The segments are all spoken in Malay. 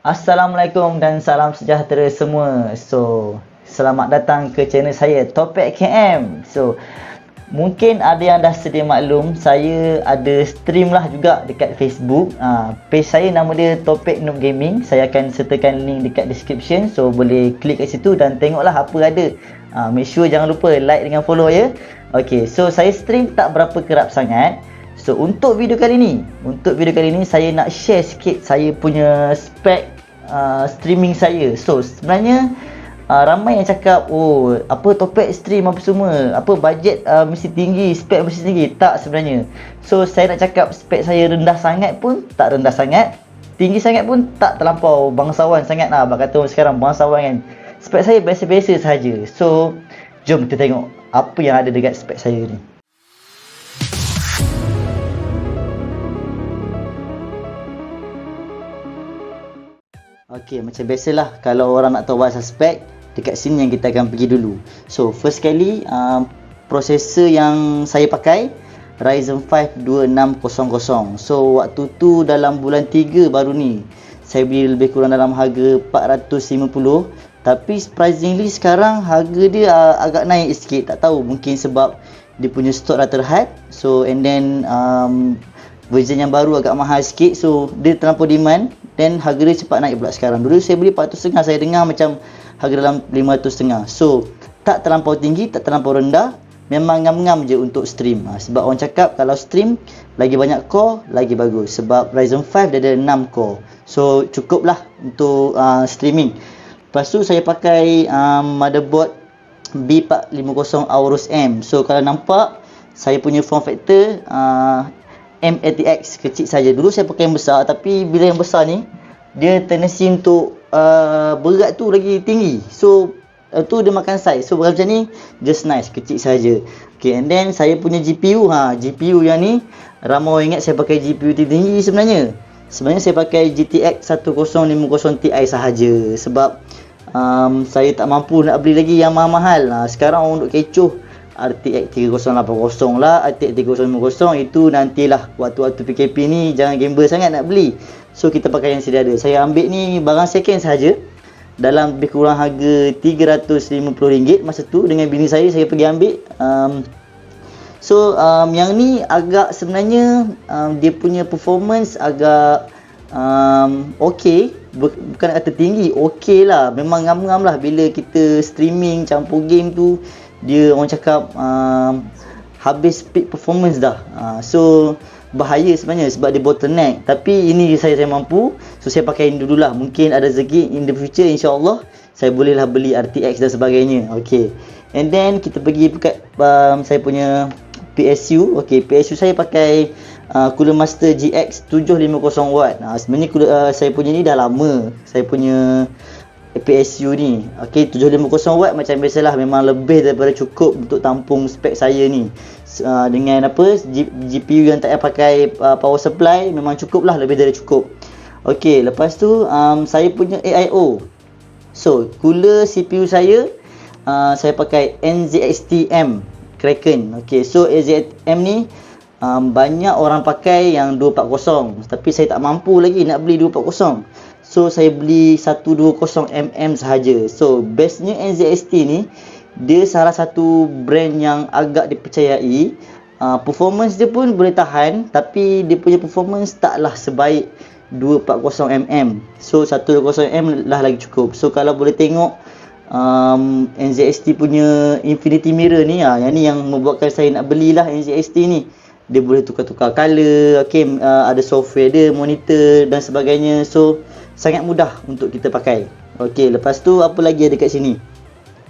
Assalamualaikum dan salam sejahtera semua. Selamat datang ke channel saya Topik KM. Mungkin ada yang dah sedia maklum, saya ada stream lah juga dekat Facebook. Page saya nama dia Topik Noob Gaming. Saya akan sertakan link dekat description. So boleh klik kat situ dan tengoklah apa ada. Make sure jangan lupa like dengan follow ya. Okay, so saya stream tak berapa kerap sangat. So untuk video kali ni saya nak share sikit saya punya spek streaming saya. So sebenarnya ramai yang cakap, oh apa Topik stream apa semua, apa bajet mesti tinggi, spek mesti tinggi. Tak sebenarnya. So saya nak cakap spek saya rendah sangat pun tak rendah sangat, tinggi sangat pun tak terlampau bangsawan sangat lah. Abang kata orang sekarang bangsawan kan. Spek saya biasa-biasa sahaja. So jom kita tengok apa yang ada dekat spek saya ni. Okey, macam biasalah kalau orang nak tahu pasal spek, dekat sini yang kita akan pergi dulu. So, first kali prosesor yang saya pakai Ryzen 5 2600. So, waktu tu dalam bulan 3 baru ni. Saya beli lebih kurang dalam harga 450, tapi surprisingly sekarang harga dia agak naik sikit. Tak tahu, mungkin sebab dia punya stok dah terhad. So, and then version yang baru agak mahal sikit. So, dia terlampau demand dan harga dia cepat naik pula sekarang. Dulu saya beli 450, saya dengar macam harga dalam 550. So tak terlampau tinggi, tak terlampau rendah, memang ngam-ngam je untuk stream. Sebab orang cakap kalau stream lagi banyak core lagi bagus. Sebab Ryzen 5 dia ada 6 core. So cukup lah untuk streaming. Lepas tu saya pakai motherboard B450 Aorus M. So kalau nampak saya punya form factor M80X kecil saja. Dulu saya pakai yang besar, tapi bila yang besar ni dia tendensi untuk berat tu lagi tinggi. So tu dia makan saiz. So macam ni just nice, kecil saja. Okay, and then saya punya GPU, GPU yang ni ramai orang ingat saya pakai GPU tinggi. Sebenarnya saya pakai GTX 1050 Ti sahaja. Sebab saya tak mampu nak beli lagi yang mahal-mahal. Sekarang orang duk kecoh RTX 3080 lah, RTX 3050. Itu nantilah waktu-waktu PKP ni, jangan gamble sangat nak beli. So kita pakai yang sedia ada. Saya ambil ni barang second sahaja, dalam lebih kurang harga RM350 masa tu. Dengan bini saya pergi ambil. Yang ni agak sebenarnya dia punya performance agak okey. Bukan nak kata tinggi, okey lah. Memang ngam-ngam lah bila kita streaming campur game tu. Dia orang cakap habis peak performance dah. So bahaya sebenarnya sebab dia bottleneck. Tapi ini saya mampu. So saya pakai ini dululah. Mungkin ada rezeki in the future, insya-Allah saya bolehlah beli RTX dan sebagainya. Okay, and then kita pergi dekat saya punya PSU. Okay, PSU saya pakai Cooler Master GX 750W. Sebenarnya saya punya ni dah lama, saya punya PSU ni. Okey, 750W macam biasalah, memang lebih daripada cukup untuk tampung spek saya ni. Dengan GPU yang tak payah pakai power supply, memang cukup lah, lebih dari cukup. Okey, lepas tu saya punya AIO. So, cooler CPU saya pakai NZXT-M Kraken. Okey, so NZXT-M ni banyak orang pakai yang 240, tapi saya tak mampu lagi nak beli 240. So saya beli 120mm sahaja. So bestnya NZXT ni, dia salah satu brand yang agak dipercayai. Performance dia pun boleh tahan, tapi dia punya performance taklah sebaik 240mm. So 120mm lah lagi cukup. So kalau boleh tengok NZXT punya Infinity Mirror ni, yang ni yang membuatkan saya nak belilah NZXT ni. Dia boleh tukar-tukar color, okay, ada software dia, monitor dan sebagainya. So sangat mudah untuk kita pakai. Okey, lepas tu apa lagi ada kat sini?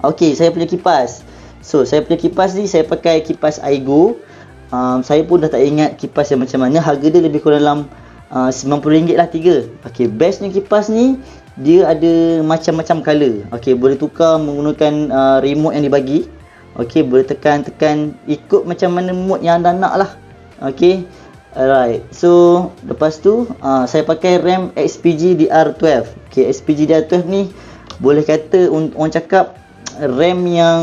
Okey, saya punya kipas. So saya punya kipas ni, saya pakai kipas Aigo. Saya pun dah tak ingat kipas yang macam mana. Harga dia lebih kurang dalam RM90 lah 3. Okey, bestnya kipas ni, dia ada macam-macam color. Okey, boleh tukar menggunakan remote yang dibagi. Okey, boleh tekan-tekan ikut macam mana mood yang anda nak lah. Okey, alright. So lepas tu saya pakai RAM XPG DR12. Okay, XPG DR12 ni boleh kata orang cakap RAM yang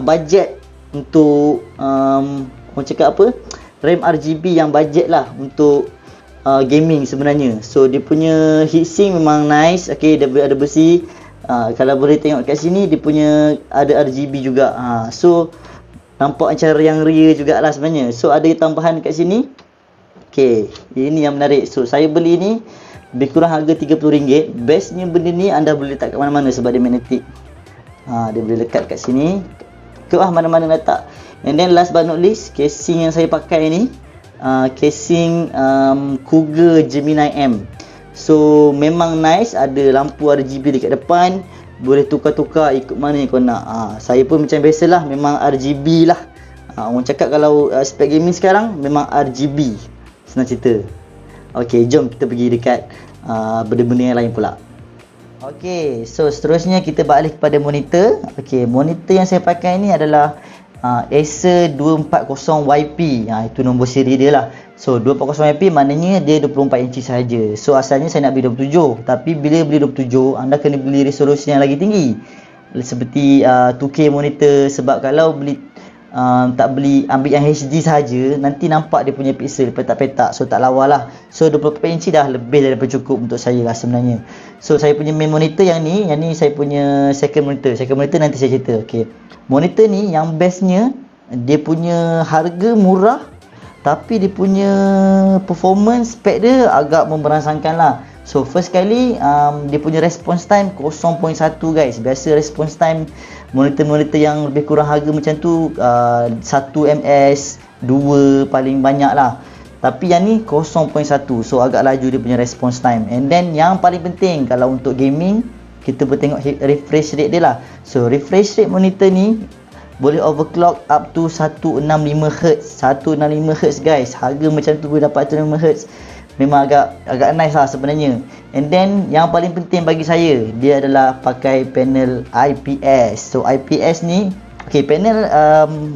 budget untuk orang cakap apa, RAM RGB yang budget lah untuk gaming sebenarnya. So dia punya heatsink memang nice. Okay, dia ada besi. Kalau boleh tengok kat sini, dia punya ada RGB juga. So nampak macam yang rear jugalah sebenarnya. So ada tambahan kat sini. Okay, ini yang menarik. So saya beli ni lebih kurang harga RM30. Bestnya benda ni anda boleh letak kat mana-mana sebab dia magnetic. Dia boleh lekat kat sini. Ke mana-mana letak. And then last but not least, casing yang saya pakai ni casing Cougar Gemini M. So memang nice, ada lampu RGB dekat depan, boleh tukar-tukar ikut mana yang kau nak. Saya pun macam biasalah, memang RGB lah. Orang cakap kalau spek gaming sekarang memang RGB, senang cerita. Okay, jom kita pergi dekat benda-benda yang lain pula. Okay, so seterusnya kita balik kepada monitor. Okay, monitor yang saya pakai ni adalah Acer 240YP. Itu nombor siri dia lah. So 240YP maknanya dia 24 inci sahaja. So asalnya saya nak beli 27, tapi bila beli 27 anda kena beli resolusi yang lagi tinggi, seperti 2K monitor. Sebab kalau beli tak beli, ambil yang HD sahaja, nanti nampak dia punya pixel petak-petak. So tak lawa lah. So 24 inci dah lebih daripada cukup untuk saya lah sebenarnya. So saya punya main monitor yang ni saya punya second monitor. Second monitor nanti saya cerita. Okay, monitor ni yang bestnya, dia punya harga murah, tapi dia punya performance spek dia agak memberansangkan lah. So first kali dia punya response time 0.1 guys. Biasa response time monitor-monitor yang lebih kurang harga macam tu 1 ms, 2 paling banyak lah. Tapi yang ni 0.1, so agak laju dia punya response time. And then yang paling penting kalau untuk gaming, kita boleh tengok refresh rate dia lah. So refresh rate monitor ni boleh overclock up to 165Hz. 165Hz guys. Harga macam tu boleh dapat 165Hz. Memang agak nice lah sebenarnya. And then yang paling penting bagi saya, dia adalah pakai panel IPS. So IPS ni, okay, panel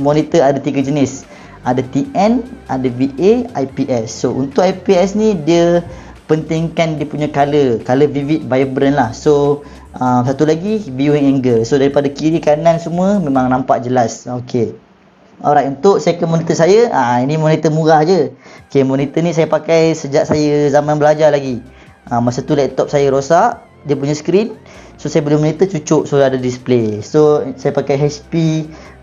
monitor ada 3 jenis. Ada TN, ada VA, IPS. So untuk IPS ni dia pentingkan dia punya color vivid, vibrant lah. So satu lagi viewing angle. So daripada kiri kanan semua memang nampak jelas. Okay, alright, untuk second monitor saya, ini monitor murah je. Okay, monitor ni saya pakai sejak saya zaman belajar lagi. Masa tu laptop saya rosak, dia punya screen. So saya beli monitor cucuk, so ada display. So saya pakai HP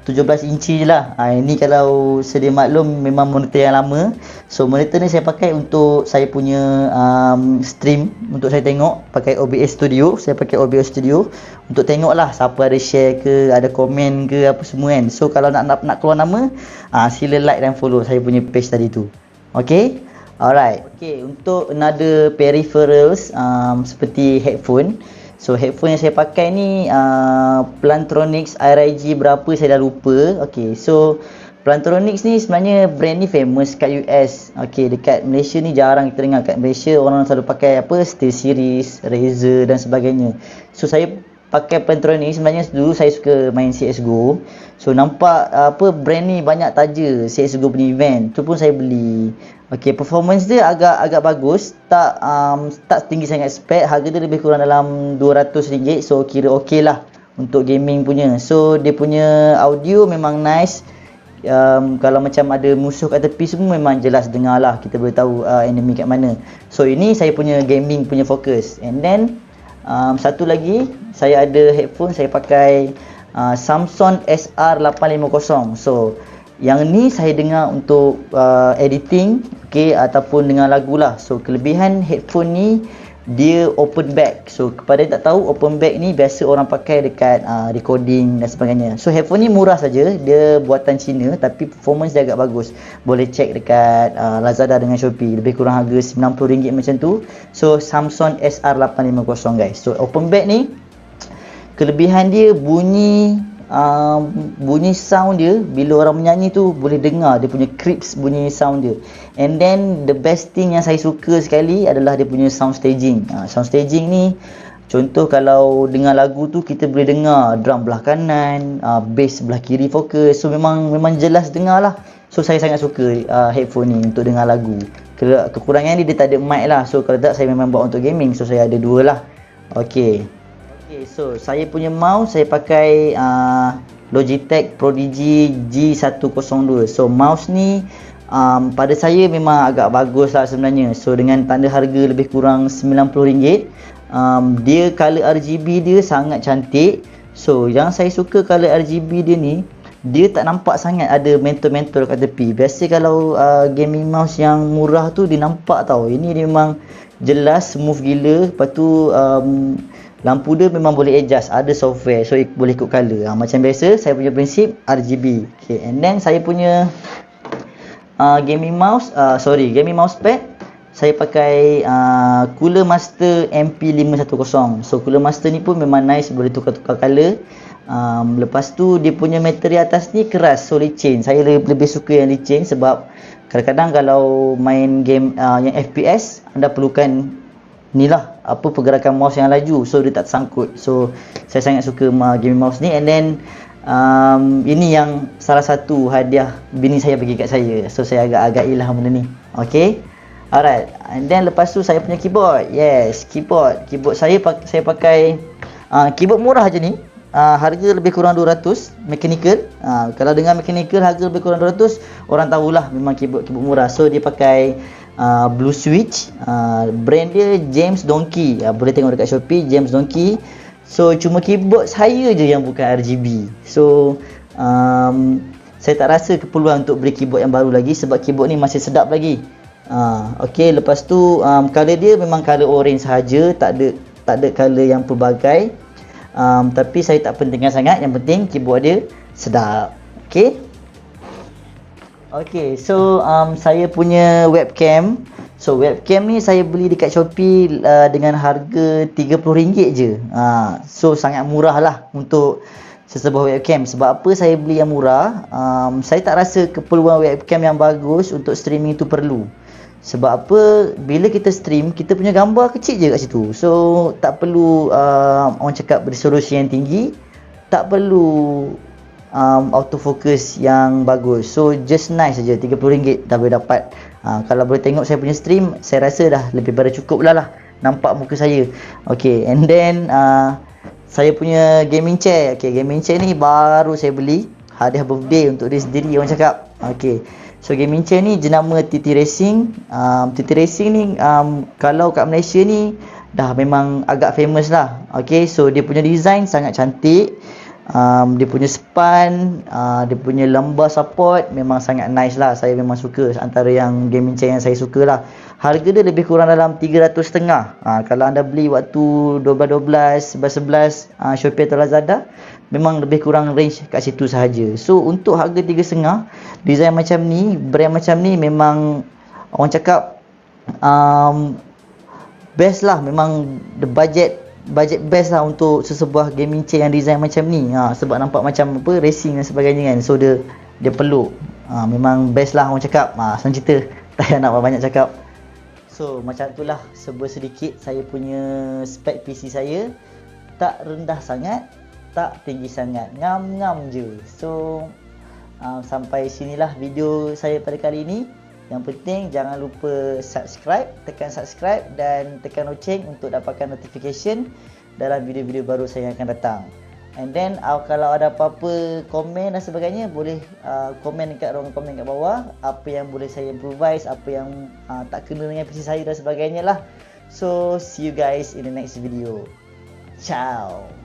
17 inci je lah. Ini kalau sedia maklum memang monitor yang lama. So monitor ni saya pakai untuk saya punya stream, untuk saya tengok pakai OBS Studio. Saya pakai OBS Studio untuk tengok lah siapa ada share ke, ada komen ke, apa semua kan. So kalau nak keluar nama, sila like dan follow saya punya page tadi tu. Okay, alright. Okay, untuk another peripherals seperti headphone. So headphone yang saya pakai ni Plantronics RIG berapa saya dah lupa. Okay, so Plantronics ni sebenarnya brand ni famous kat US. Okay, dekat Malaysia ni jarang kita dengar. Kat Malaysia orang selalu pakai SteelSeries, Razer dan sebagainya. So saya pakai Plantronics sebenarnya dulu saya suka main CSGO. So nampak brand ni banyak taja CSGO punya event, tu pun saya beli. Okay, performance dia agak bagus, tak tinggi sangat spek. Harga dia lebih kurang dalam RM200, so kira okey lah untuk gaming punya. So dia punya audio memang nice. Kalau macam ada musuh kat tepi semua memang jelas dengar lah, kita boleh tahu enemy kat mana. So ini saya punya gaming punya fokus. And then satu lagi, saya ada headphone, saya pakai Samsung SR850. So yang ni saya dengar untuk editing, okay, ataupun dengar lagu lah. So kelebihan headphone ni, dia open back. So kepada yang tak tahu, open back ni biasa orang pakai dekat recording dan sebagainya. So headphone ni murah saja, dia buatan Cina, tapi performance dia agak bagus. Boleh check dekat Lazada dengan Shopee, lebih kurang harga RM90 macam tu. So Samsung SR850 guys. So open back ni, kelebihan dia bunyi sound dia, bila orang menyanyi tu boleh dengar dia punya crisp bunyi sound dia. And then the best thing yang saya suka sekali adalah dia punya sound staging. Sound staging ni, contoh kalau dengar lagu tu kita boleh dengar drum belah kanan, bass belah kiri fokus. So memang jelas dengar lah. So saya sangat suka headphone ni untuk dengar lagu. Kekurangan dia tak ada mic lah. So kalau tak, saya memang buat untuk gaming. So saya ada dua lah. Okay, so saya punya mouse saya pakai Logitech Prodigy G102. So mouse ni pada saya memang agak bagus lah sebenarnya. So dengan tanda harga lebih kurang RM90, dia color RGB dia sangat cantik. So yang saya suka color RGB dia ni, dia tak nampak sangat ada mentol-mentol kat tepi. Biasa kalau gaming mouse yang murah tu dia nampak tau. Ini dia memang jelas, smooth gila. Lepas tu lampu dia memang boleh adjust, ada software, so boleh ikut color. Macam biasa saya punya prinsip RGB. Okay, and then saya punya gaming mousepad saya pakai Cooler Master MP510. So Cooler Master ni pun memang nice, boleh tukar-tukar color. Lepas tu dia punya material atas ni keras, so licin. Saya lebih suka yang licin sebab kadang-kadang kalau main game yang FPS, anda perlukan ni lah, pergerakan mouse yang laju, so dia tak tersangkut. So saya sangat suka gaming mouse ni. And then ini yang salah satu hadiah bini saya bagi kat saya, so saya agak-agak ilah benda ni. Okay, alright. And then lepas tu saya punya keyboard. Yes, keyboard saya pakai keyboard murah je ni. Harga lebih kurang 200 mechanical. Kalau dengan mechanical harga lebih kurang 200, orang tahulah memang keyboard murah. So dia pakai Blue Switch, brand dia James Donkey. Boleh tengok dekat Shopee, James Donkey. So cuma keyboard saya je yang bukan RGB. So saya tak rasa keperluan untuk beli keyboard yang baru lagi sebab keyboard ni masih sedap lagi. Okay, lepas tu color dia memang color orange sahaja, tak ada color yang pelbagai. Tapi saya tak pentingkan sangat, yang penting keyboard dia sedap. Okay. Okay, so saya punya webcam. So webcam ni saya beli dekat Shopee dengan harga RM30 je. So sangat murah lah untuk sesebuah webcam. Sebab apa saya beli yang murah? Saya tak rasa keperluan webcam yang bagus untuk streaming tu perlu. Sebab apa? Bila kita stream, kita punya gambar kecil je kat situ. So tak perlu orang cakap resolusi yang tinggi, tak perlu autofocus yang bagus. So just nice saja, RM30 dah boleh dapat. Kalau boleh tengok saya punya stream, saya rasa dah lebih pada cukup lah nampak muka saya. Okay, and then saya punya gaming chair. Okay, gaming chair ni baru saya beli, hadiah birthday untuk diri sendiri orang cakap. Okay, so gaming chair ni jenama TT Racing. TT Racing ni kalau kat Malaysia ni dah memang agak famous lah. Okay, so dia punya design sangat cantik. Dia punya span, dia punya lumbar support memang sangat nice lah. Saya memang suka, antara yang gaming chair yang saya suka lah. Harga dia lebih kurang dalam RM300.5. Kalau anda beli waktu 12-12, 11-11 Shopee atau Lazada, memang lebih kurang range kat situ sahaja. So untuk harga RM3.5, design macam ni, brand macam ni, memang orang cakap best lah. Memang the budget best lah untuk sesebuah gaming chair yang design macam ni. Sebab nampak macam racing dan sebagainya kan. So dia peluk. Memang best lah orang cakap. Senang cerita, tak payah nak banyak cakap. So macam itulah sedikit saya punya spek PC saya. Tak rendah sangat, tak tinggi sangat, ngam-ngam je. So sampai sinilah video saya pada kali ini. Yang penting jangan lupa tekan subscribe dan tekan loceng untuk dapatkan notification dalam video-video baru saya yang akan datang. And then kalau ada apa-apa komen dan sebagainya, boleh komen dekat ruangan komen kat bawah. Apa yang boleh saya improvise, apa yang tak kena dengan PC saya dan sebagainya lah. So see you guys in the next video. Ciao.